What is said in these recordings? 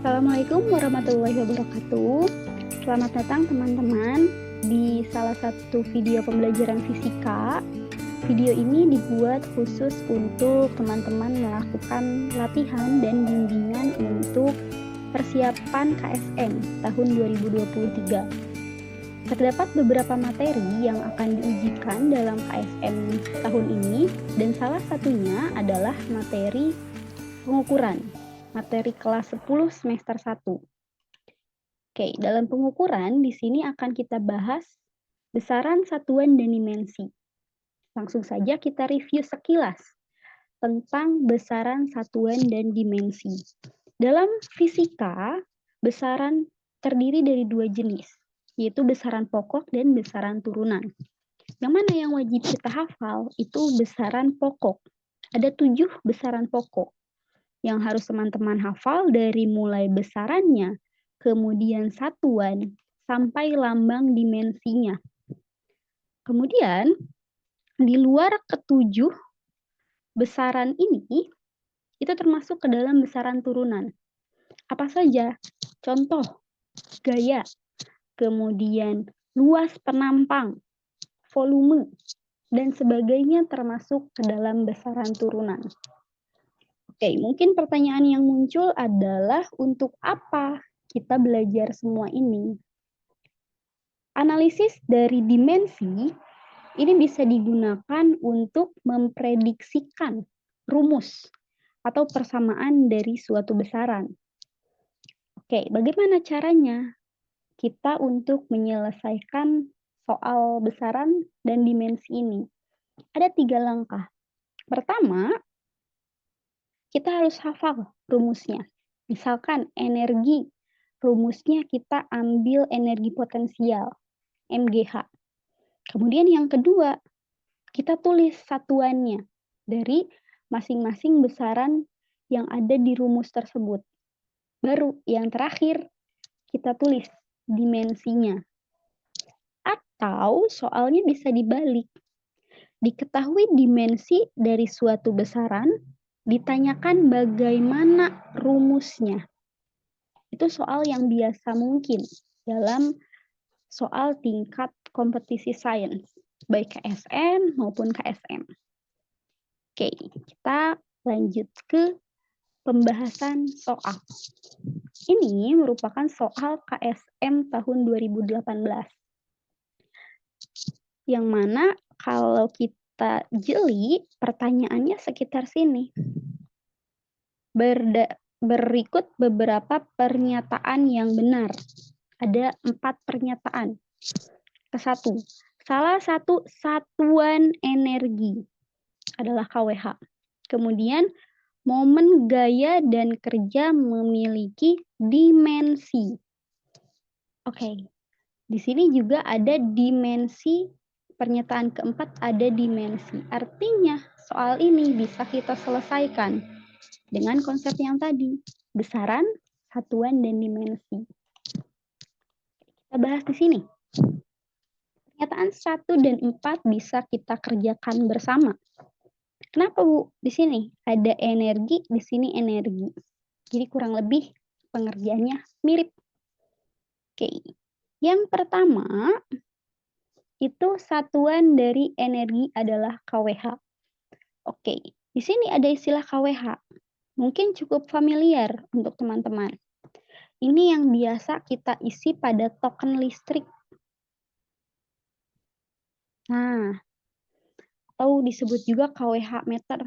Assalamualaikum warahmatullahi wabarakatuh. Selamat datang teman-teman di salah satu video pembelajaran fisika. Video ini dibuat khusus untuk teman-teman melakukan latihan dan bimbingan untuk persiapan KSM tahun 2023. Terdapat beberapa materi yang akan diujikan dalam KSM tahun ini dan salah satunya adalah materi pengukuran. Materi kelas 10 semester 1. Oke, dalam pengukuran di sini akan kita bahas besaran satuan dan dimensi. Langsung saja kita review sekilas tentang besaran satuan dan dimensi. Dalam fisika, besaran terdiri dari dua jenis, yaitu besaran pokok dan besaran turunan. Yang mana yang wajib kita hafal itu besaran pokok. Ada 7 besaran pokok yang harus teman-teman hafal dari mulai besarannya, kemudian satuan, sampai lambang dimensinya. Kemudian, di luar ketujuh besaran ini, itu termasuk ke dalam besaran turunan. Apa saja? Contoh, gaya, kemudian luas penampang, volume, dan sebagainya termasuk ke dalam besaran turunan. Oke, mungkin pertanyaan yang muncul adalah untuk apa kita belajar semua ini? Analisis dari dimensi ini bisa digunakan untuk memprediksikan rumus atau persamaan dari suatu besaran. Oke, bagaimana caranya kita untuk menyelesaikan soal besaran dan dimensi ini? Ada 3 langkah. Pertama, kita harus hafal rumusnya. Misalkan energi, rumusnya kita ambil energi potensial, MGH. Kemudian yang kedua, kita tulis satuannya dari masing-masing besaran yang ada di rumus tersebut. Baru yang terakhir, kita tulis dimensinya. Atau soalnya bisa dibalik. Diketahui dimensi dari suatu besaran, ditanyakan bagaimana rumusnya. Itu soal yang biasa mungkin dalam soal tingkat kompetisi sains, baik KSM maupun KSM. Oke, kita lanjut ke pembahasan soal. Ini merupakan soal KSM tahun 2018. Yang mana kalau kita jeli, pertanyaannya sekitar sini. Berikut beberapa pernyataan yang benar. Ada 4 pernyataan. Ke-1, salah satu satuan energi adalah kWh. Kemudian, momen gaya dan kerja memiliki dimensi. Oke, di sini juga ada dimensi. Pernyataan keempat ada dimensi. Artinya soal ini bisa kita selesaikan dengan konsep yang tadi, besaran, satuan, dan dimensi. Kita bahas di sini. Pernyataan 1 dan 4 bisa kita kerjakan bersama. Kenapa, Bu? Di sini ada energi, di sini energi. Jadi kurang lebih pengerjaannya mirip. Oke. Yang pertama, itu satuan dari energi adalah kWh. Oke, di sini ada istilah kWh. Mungkin cukup familiar untuk teman-teman. Ini yang biasa kita isi pada token listrik. Nah, atau disebut juga kWh meter.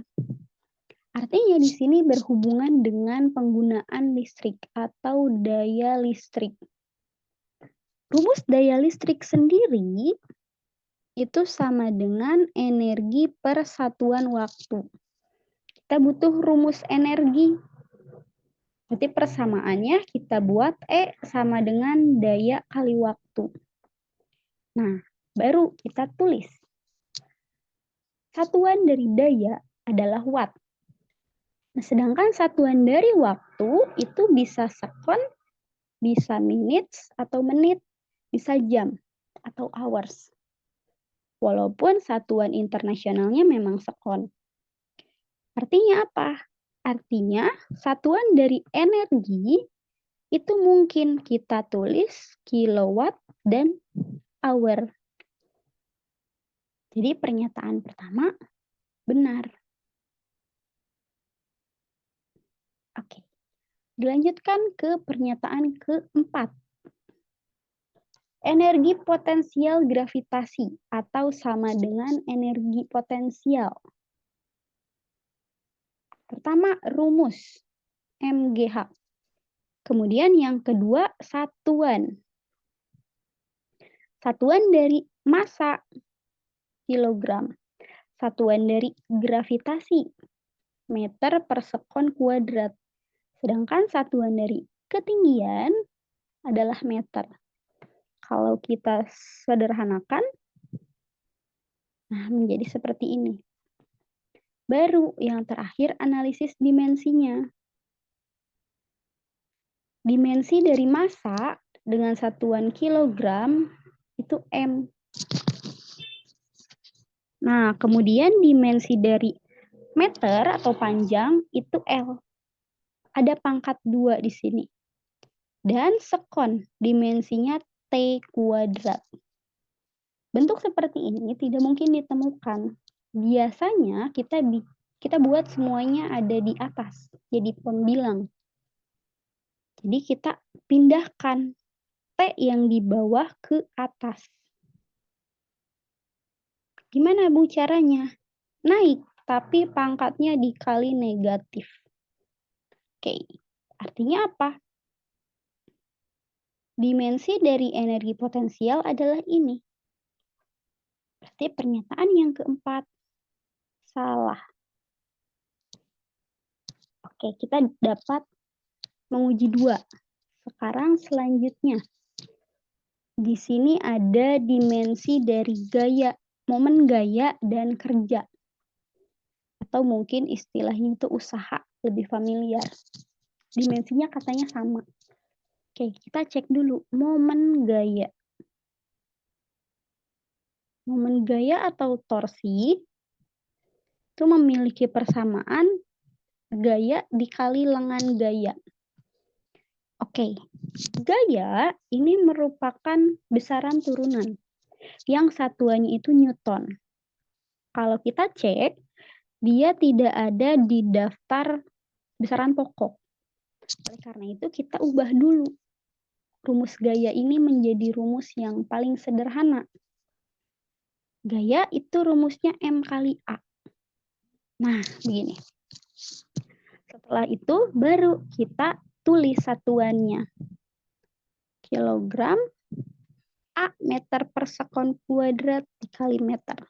Artinya di sini berhubungan dengan penggunaan listrik atau daya listrik. Rumus daya listrik sendiri itu sama dengan energi per satuan waktu. Kita butuh rumus energi. Berarti persamaannya kita buat E sama dengan daya kali waktu. Nah, baru kita tulis. Satuan dari daya adalah watt. Nah, sedangkan satuan dari waktu itu bisa second, bisa minutes atau menit, bisa jam atau hours. Walaupun satuan internasionalnya memang second. Artinya apa? Artinya satuan dari energi itu mungkin kita tulis kilowatt dan hour. Jadi pernyataan pertama benar. Oke, dilanjutkan ke pernyataan keempat. Energi potensial gravitasi atau sama dengan energi potensial. Pertama, rumus MGH. Kemudian yang kedua, satuan. Satuan dari massa, kilogram. Satuan dari gravitasi, meter per sekon kuadrat. Sedangkan satuan dari ketinggian adalah meter. Kalau kita sederhanakan, nah menjadi seperti ini. Baru yang terakhir analisis dimensinya. Dimensi dari massa dengan satuan kilogram itu M. Nah, kemudian dimensi dari meter atau panjang itu L. Ada pangkat 2 di sini. Dan sekon, dimensinya T kuadrat. Bentuk seperti ini tidak mungkin ditemukan. Biasanya kita buat semuanya ada di atas, jadi pembilang. Jadi kita pindahkan T yang di bawah ke atas. Gimana Bu caranya? Naik, tapi pangkatnya dikali negatif. Oke, artinya apa? Dimensi dari energi potensial adalah ini. Berarti pernyataan yang keempat salah. Oke, kita dapat menguji 2. Sekarang selanjutnya. Di sini ada dimensi dari gaya, momen gaya dan kerja. Atau mungkin istilahnya itu usaha, lebih familiar. Dimensinya katanya sama. Oke, kita cek dulu momen gaya. Momen gaya atau torsi itu memiliki persamaan gaya dikali lengan gaya. Oke, gaya ini merupakan besaran turunan yang satuannya itu Newton. Kalau kita cek, dia tidak ada di daftar besaran pokok. Oleh karena itu kita ubah dulu. Rumus gaya ini menjadi rumus yang paling sederhana. Gaya itu rumusnya M kali A. Nah, begini. Setelah itu baru kita tulis satuannya. Kilogram A meter per sekon kuadrat dikali meter.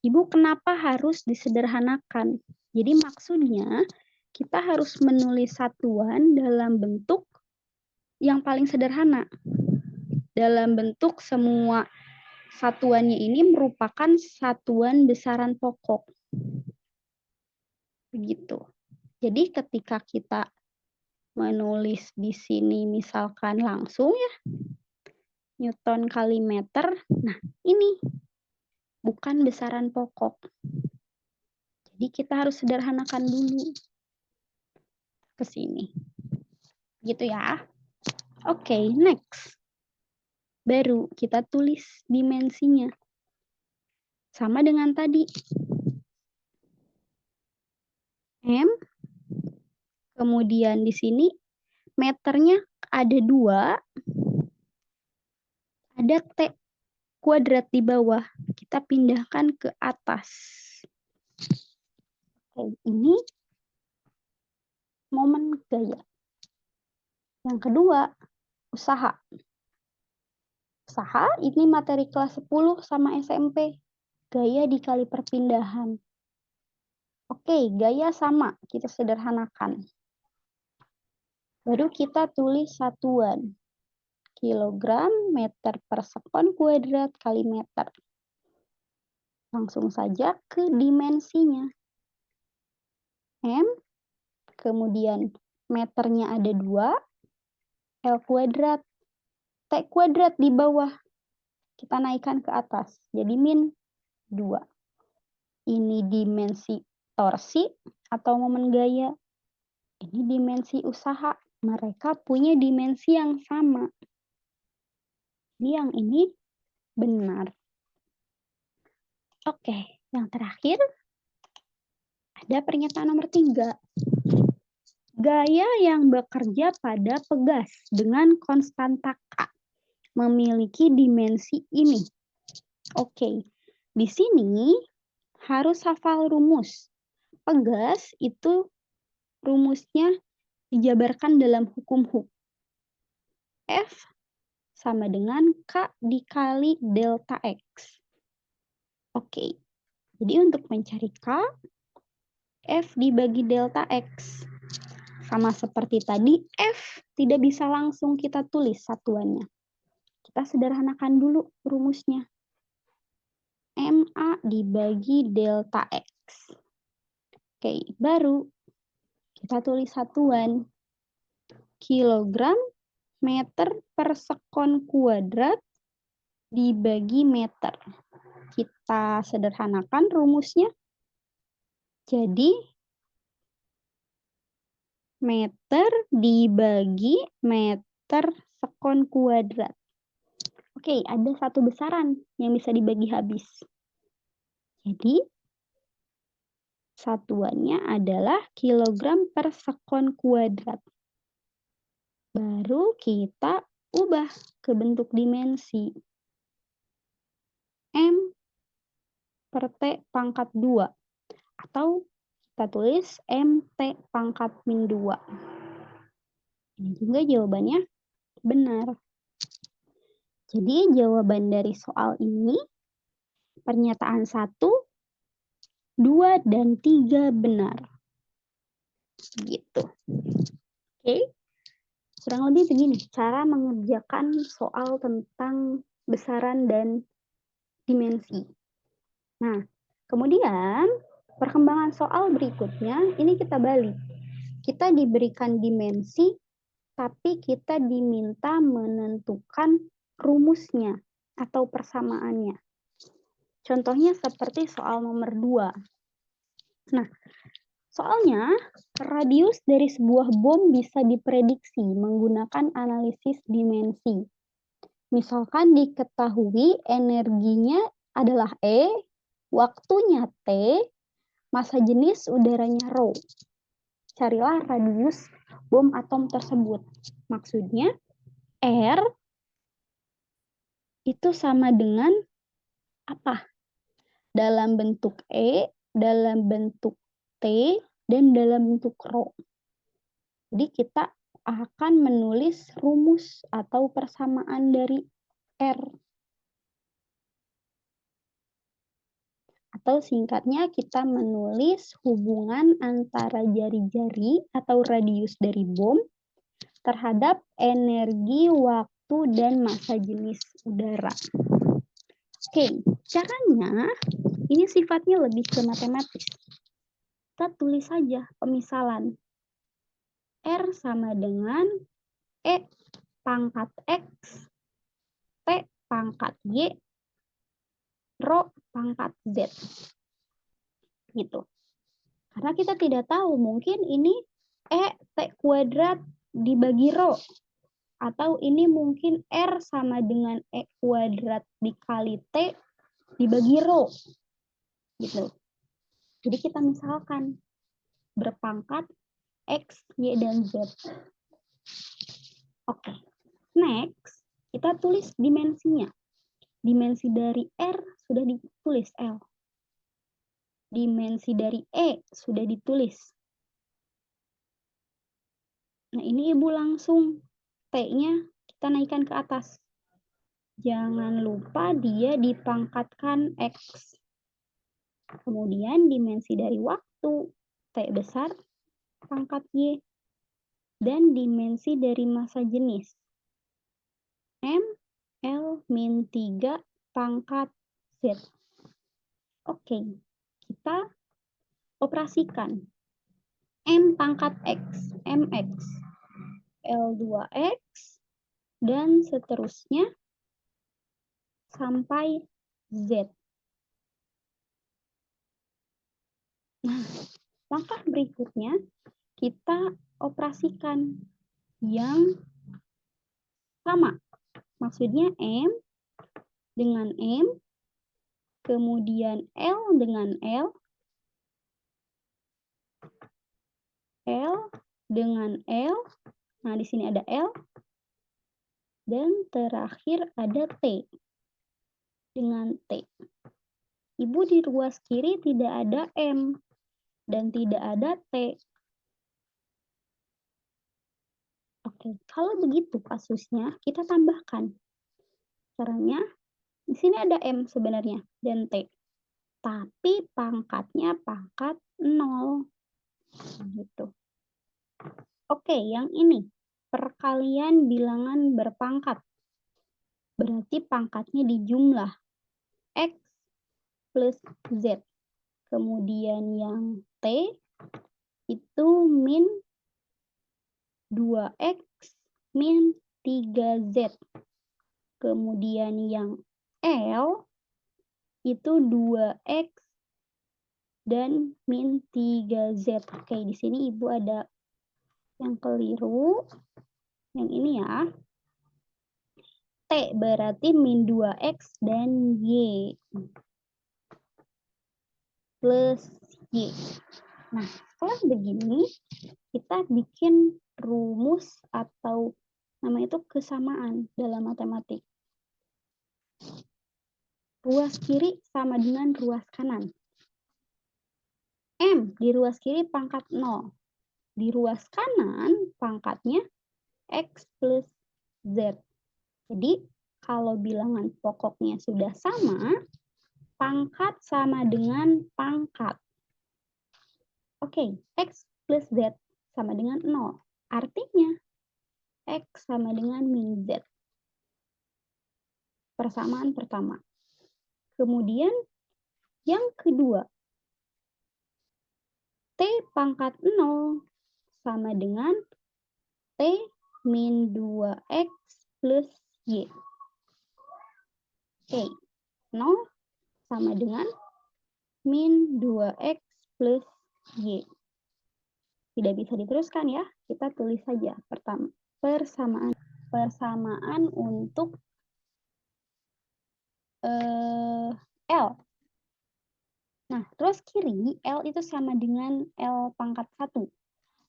Ibu, kenapa harus disederhanakan? Jadi maksudnya kita harus menulis satuan dalam bentuk yang paling sederhana. Dalam bentuk semua satuannya ini merupakan satuan besaran pokok. Begitu. Jadi ketika kita menulis di sini misalkan langsung ya, Newton kali meter, nah ini bukan besaran pokok. Jadi kita harus sederhanakan dulu ke sini. Gitu ya. Oke, next. Baru kita tulis dimensinya. Sama dengan tadi. M. Kemudian di sini meternya ada 2. Ada T kuadrat di bawah. Kita pindahkan ke atas. Oke, ini momen gaya. Yang kedua, usaha. Usaha ini materi kelas 10 sama SMP. Gaya dikali perpindahan. Oke, gaya sama. Kita sederhanakan. Baru kita tulis satuan. Kilogram meter per sekon kuadrat kali meter. Langsung saja ke dimensinya. M, kemudian meternya ada 2, L kuadrat, T kuadrat di bawah. Kita naikkan ke atas, jadi min 2. Ini dimensi torsi atau momen gaya. Ini dimensi usaha, Mereka punya dimensi yang sama. Jadi yang ini benar. Oke, yang terakhir ada pernyataan nomor 3. Gaya yang bekerja pada pegas dengan konstanta K memiliki dimensi ini. Oke, di sini harus hafal rumus. Pegas itu rumusnya dijabarkan dalam hukum Hooke. F sama dengan K dikali delta X. Oke, jadi untuk mencari K, F dibagi delta X. Sama seperti tadi, F tidak bisa langsung kita tulis satuannya. Kita sederhanakan dulu rumusnya. MA dibagi delta X. Oke, baru kita tulis satuan. Kilogram meter per sekon kuadrat dibagi meter. Kita sederhanakan rumusnya. Jadi, meter dibagi meter sekon kuadrat. Oke, ada satu besaran yang bisa dibagi habis. Jadi, satuannya adalah kilogram per sekon kuadrat. Baru kita ubah ke bentuk dimensi. M per T pangkat 2. Atau kita tulis MT pangkat min 2. Ini juga jawabannya benar. Jadi jawaban dari soal ini, pernyataan 1, 2, dan 3 benar. Gitu. Oke. Kurang lebih begini cara mengerjakan soal tentang besaran dan dimensi. Nah, kemudian perkembangan soal berikutnya, ini kita balik. Kita diberikan dimensi, tapi kita diminta menentukan rumusnya atau persamaannya. Contohnya seperti soal nomor 2. Nah, soalnya radius dari sebuah bom bisa diprediksi menggunakan analisis dimensi. Misalkan diketahui energinya adalah E, waktunya T, masa jenis udaranya ρ. Carilah radius bom atom tersebut. Maksudnya R itu sama dengan apa? Dalam bentuk E, dalam bentuk T, dan dalam bentuk ρ. Jadi kita akan menulis rumus atau persamaan dari R. Atau singkatnya kita menulis hubungan antara jari-jari atau radius dari bom terhadap energi, waktu, dan massa jenis udara. Oke, caranya ini sifatnya lebih ke matematis. Kita tulis saja pemisalan. R sama dengan E pangkat X, T pangkat Y, ρ pangkat Z. Gitu. Karena kita tidak tahu, mungkin ini E T kuadrat dibagi ρ. Atau ini mungkin R sama dengan E kuadrat dikali T dibagi ρ. Gitu. Jadi kita misalkan berpangkat X, Y, dan Z. Oke. Next, kita tulis dimensinya. Dimensi dari R sudah ditulis L. Dimensi dari E sudah ditulis. Nah, ini Ibu langsung T-nya kita naikkan ke atas. Jangan lupa dia dipangkatkan X. Kemudian dimensi dari waktu, T besar, pangkat Y. Dan dimensi dari massa jenis, M, L, min 3, pangkat Z. Oke, kita operasikan. M pangkat X, MX, L2X, dan seterusnya sampai Z. Nah, langkah berikutnya kita operasikan. yang sama. Maksudnya M dengan M, kemudian L dengan L dengan L. Nah, di sini ada L. Dan terakhir ada T dengan T. Ibu di ruas kiri tidak ada M dan tidak ada T. Oke, kalau begitu kasusnya kita tambahkan. Caranya, di sini ada M sebenarnya dan T. Tapi pangkatnya pangkat 0. Gitu. Oke, yang ini. Perkalian bilangan berpangkat. Berarti pangkatnya dijumlah. X plus Z. Kemudian yang T itu min 2X min 3Z. Kemudian yang L itu 2X dan min 3Z. Oke, di sini Ibu ada yang keliru. Yang ini ya. T berarti min 2X dan Y plus Y. Nah, setelah begini, kita bikin rumus atau nama itu kesamaan dalam matematik. Ruas kiri sama dengan ruas kanan. M di ruas kiri pangkat 0. Di ruas kanan pangkatnya X plus Z. Jadi, kalau bilangan pokoknya sudah sama, pangkat sama dengan pangkat. Oke, X plus Z sama dengan 0. Artinya, X sama dengan min Z. Persamaan pertama. Kemudian, yang kedua, T pangkat 0 sama dengan T min 2X plus Y. Oke, 0 sama dengan min 2X plus Y. Tidak bisa diteruskan ya, kita tulis saja pertama. Persamaan untuk L. Nah, terus kiri, L itu sama dengan L pangkat 1.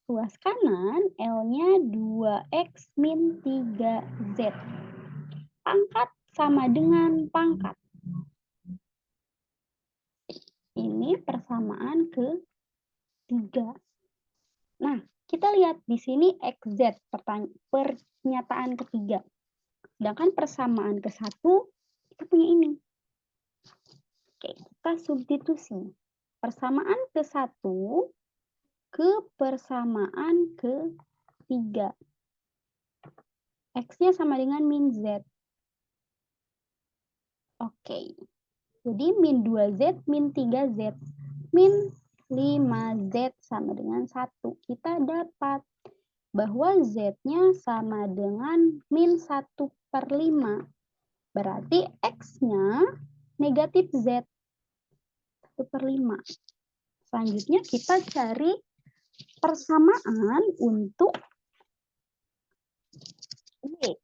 Ruas kanan, L-nya 2X min 3Z. Pangkat sama dengan pangkat. Ini persamaan ketiga. Nah, kita lihat di sini XZ, pernyataan ketiga. Sedangkan persamaan ke-1, kita punya ini. Oke, kita substitusi. Persamaan ke-1 ke persamaan ke-3. X-nya sama dengan min Z. Oke. Jadi min 2Z, min 3Z. Min 5Z sama dengan 1. Kita dapat bahwa Z-nya sama dengan min 1/5. Berarti X-nya negatif Z. 1/5. Selanjutnya kita cari persamaan untuk Y.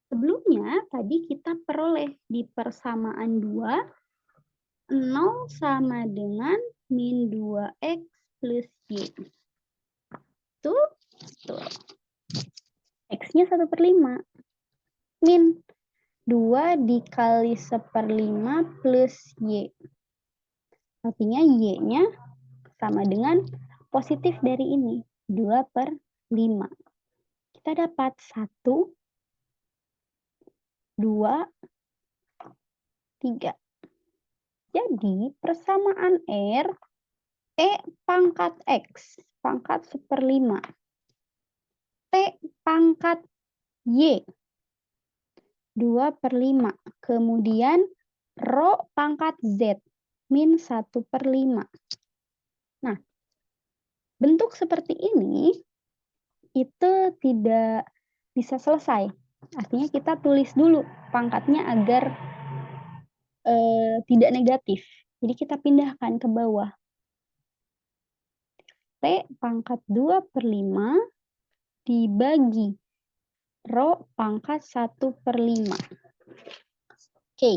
Sebelumnya tadi kita peroleh di persamaan 2, 0 sama dengan min 2X plus Y. Tuh. X-nya 1/5. Min 2 dikali 1/5 plus Y. Artinya Y-nya sama dengan positif dari ini, 2/5. Kita dapat 1, 2, 3. Jadi persamaan R, E pangkat X, pangkat 1/5. T pangkat Y, 2/5. Kemudian rho pangkat Z, min 1/5. Nah, bentuk seperti ini itu tidak bisa selesai. Artinya kita tulis dulu pangkatnya agar tidak negatif. Jadi kita pindahkan ke bawah. T pangkat 2/5 dibagi rho pangkat 1/5. Oke.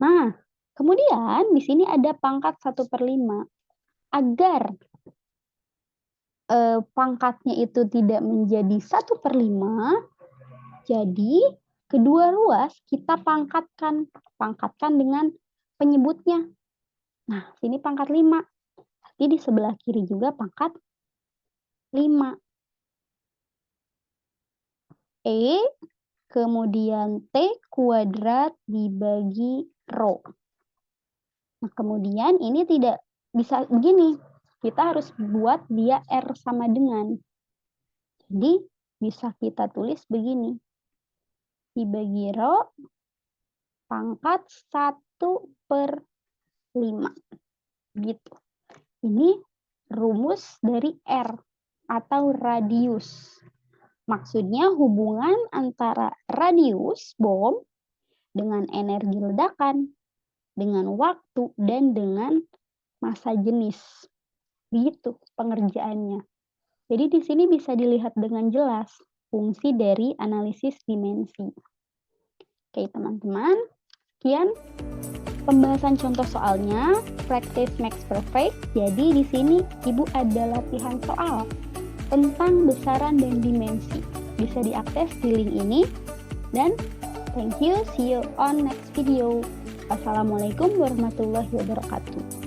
Nah, kemudian di sini ada pangkat 1/5. Agar pangkatnya itu tidak menjadi 1/5, jadi kedua ruas kita pangkatkan dengan penyebutnya. Nah, sini pangkat 5. Berarti di sebelah kiri juga pangkat 5. E kemudian T kuadrat dibagi rho. Nah, kemudian ini tidak bisa begini. Kita harus buat dia R sama dengan. Jadi, bisa kita tulis begini. Dibagi rho pangkat 1/5. Gitu. Ini rumus dari R atau radius. Maksudnya hubungan antara radius bom dengan energi ledakan, dengan waktu, dan dengan massa jenis. Gitu pengerjaannya. Jadi di sini bisa dilihat dengan jelas fungsi dari analisis dimensi. Oke, teman-teman. Sekian pembahasan contoh soalnya, practice makes perfect. Jadi di sini Ibu ada latihan soal tentang besaran dan dimensi. Bisa diakses di link ini. Dan thank you, see you on next video. Wassalamualaikum warahmatullahi wabarakatuh.